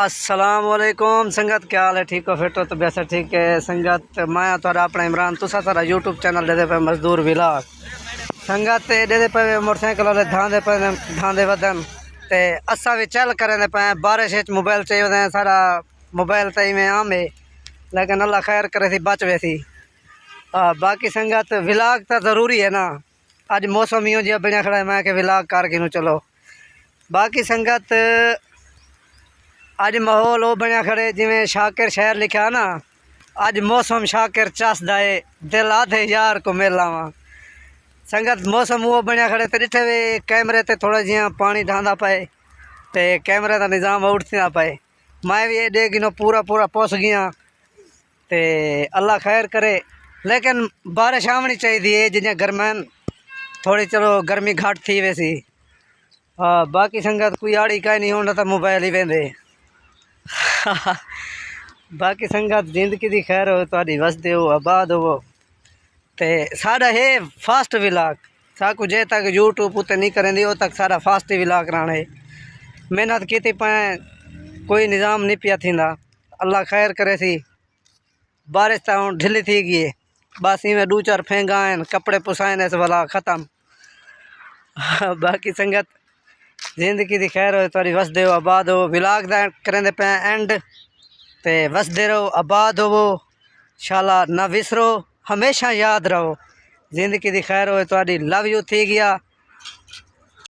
अस्सलाम वालेकुम संगत, क्या हाल है? ठीक हो? फिट हो? तो वैसे ठीक है संगत। मैं थोड़ा अपना इमरान तुसा सारा यूट्यूब चैनल दे पे मजदूर विलास संगत दे पे मोटरसाइकिल वाले धांधे वदन ते असा भी चल करें पे बारिश मोबाइल चाहिए सारा मोबाइल तई में आम है, लेकिन अल्लाह खैर करे थी बच वैसी। बाकी संगत विलाग तो ज़रूरी है ना। अज मौसम यूँ जो बनया खड़ा है, मैं कि विलाग कर गिनू चलो। बाकी संगत अज माहौल वो बनया खड़े जिमें शाकिर शहर लिखा ना, अज मौसम शाकिर चसदा है दिल आधे यार को मेला वा। संगत मौसम वो बनया खड़े तो डिठे वे कैमरे ते थोड़ा जिया पानी ढांदा पाए तो कैमरे का निज़ाम उठती ना पाए। मैं भी ये दे गिनो पूरा पहुँच गया तो अल्लाह खैर करे। लेकिन बारिश आवनी चाहिए जिन्हें गर्मैन थोड़ी चलो गर्मी घट थी वैसी। बाकी संगत कोई आड़ी का नहीं होना तो मोबाइल ही वेंदे। बाकी संगत जिंदगी दी खैर हो तो वसदे हो आबाद हो ते साड़ा है फास्ट विलाग साकू जे तक यूट्यूब उत्ते नहीं करेंदी वो तक सारा फास्ट विलाग रहना है। मेहनत की पाए कोई निज़ाम नहीं पिया थी। अल्लाह खैर करे सी। बारिश तो हूँ ढिली थी गई है, बस इवें 2-4 फेंगा कपड़े पुसाए इस वाला ख़त्म। बाकी संगत जिंदगी दी खैर हो तो वसदे हो आबाद हो। विलाग दा करेंदे पे एंड ते वसदे रहो आबाद हो शाला ना विसरो, हमेशा याद रहो। जिंदगी दी खैर हो तो लव यू थी गया।